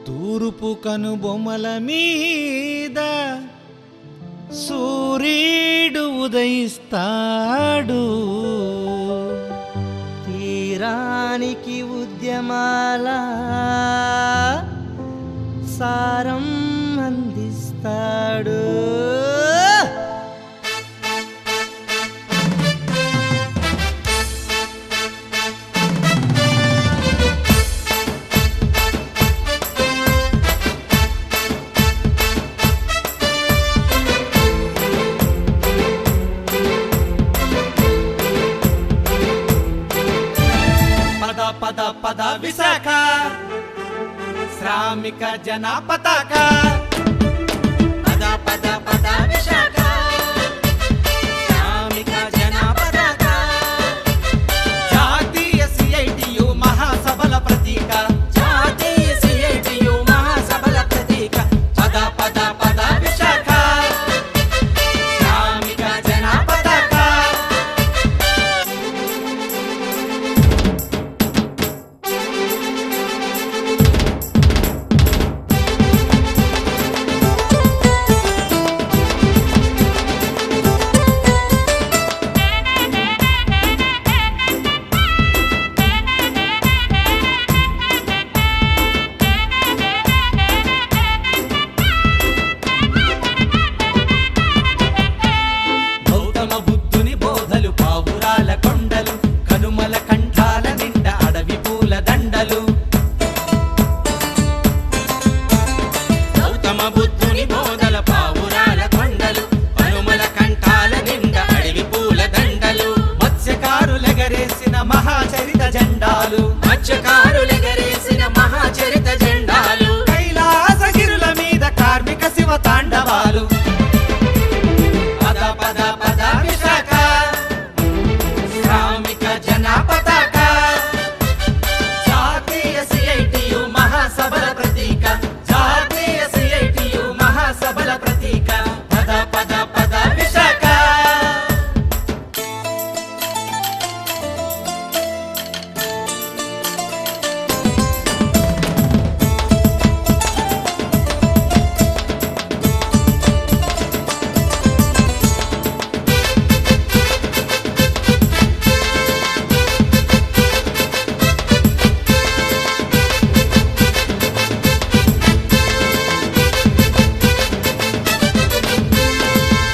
తూర్పు కనుబొమల మీద సూర్యుడు ఉదయిస్తాడు. తీరానికి ఉద్యమాల సారం అందిస్తాడు. పద పద విశాఖ శ్రామిక జన పతాక. పద పద పద విశాఖ శ్రామిక జన పతాక. జాతీయ సిఐటియు మహాసభల ప్రతీక. జాతీయ సిఐటియు మహాసభల ప్రతీక. పద పద పద విశాఖ శ్రామిక జన పతాక. మత్స్యకారులెగరేసిన మహాచరిత జెండాలు. కైలాసగిరుల మీద కార్మిక శివ తాండవాలు. పద పద పద విశాఖ శ్రామిక జన పతాక. జాతీయ సిఐటియు మహాసభల ప్రతీక. జాతీయ సిఐటియు మహాసభల ప్రతీక. పద పద పద విశాఖ.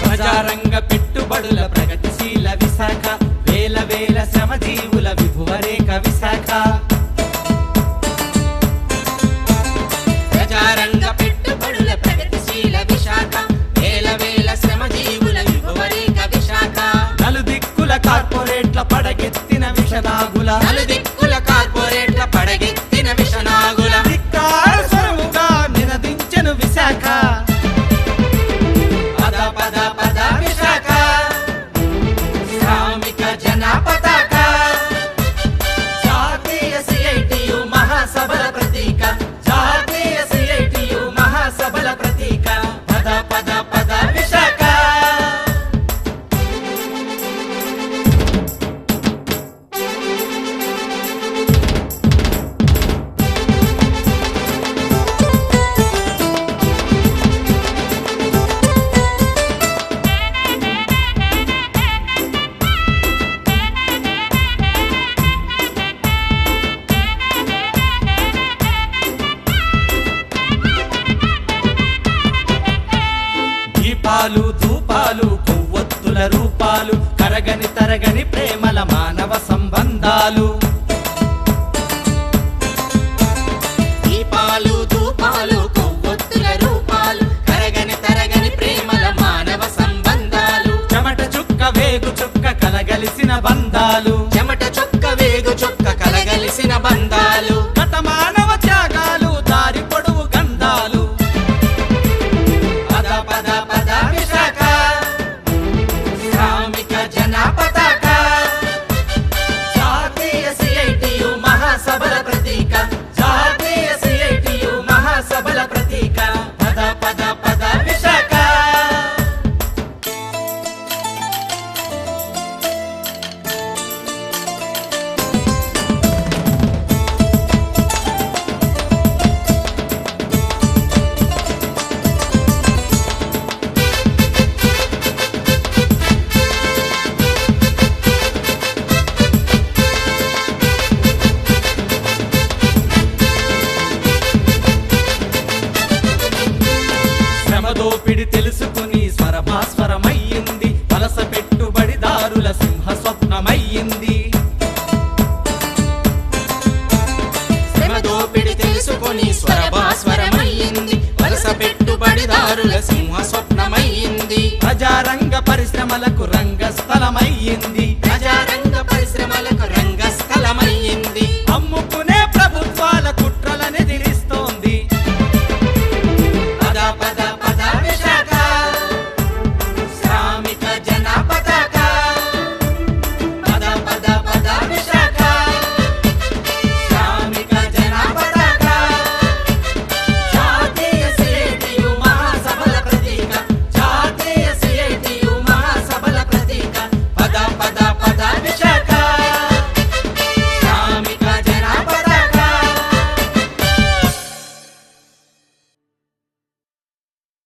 ప్రజారంగ పెట్టుబడుల ప్రగతిశీల విశాఖ. వేల వేల శ్రమజీవుల విభువరేఖ విశాఖ. ప్రజారంగ పెట్టుబడుల ప్రగతిశీల విశాఖ. వేల వేల శ్రమజీవుల విభవరేఖ విశాఖ. నలుదిక్కుల కార్పొరేట్ల పడగెత్తిన విషనాగుల. నలుదిక్కుల కార్పొరేట్ల పడగెత్తిన విషనాగుల. ధిక్కార స్వరముగా నినదించెను విశాఖ. పద పద పద విశాఖ శ్రామిక జన పతాక. జాతీయ సిఐటియు మహాసభల ప్రతీక. జాతీయ సిఐటియు మహాసభల ప్రతీక. పద పద పద విశాఖ. దీపాలు ధూపాలు కొవ్వొత్తుల రూపాలు. కరగని తరగని ప్రేమల మానవ సంబంధాలు. దీపాలు ధూపాలు కొవ్వొత్తుల రూపాలు. కరగని తరగని ప్రేమల మానవ సంబంధాలు. చెమట చుక్క వేగు చుక్క కలగలిసిన బంధాలు. చెమట చుక్క వేగు చుక్క కలగలిసిన బంధాలు. గత మానవ త్యాగాలు దారి పొడవు గంధాలు. పద పద పద విశాఖ శ్రామిక జన పతాక. జాతీయ సిఐటియు మహాసభల ప్రతీక. జాతీయ సిఐటియు మహాసభల ప్రతీక. పద పద పద విశాఖ. చిన్నారుల సింహ స్వప్నమయ్యింది ప్రజారంగ పరిశ్రమలకు రంగస్థలమయ్యింది ప్రజారంగ పరిశ్రమలకు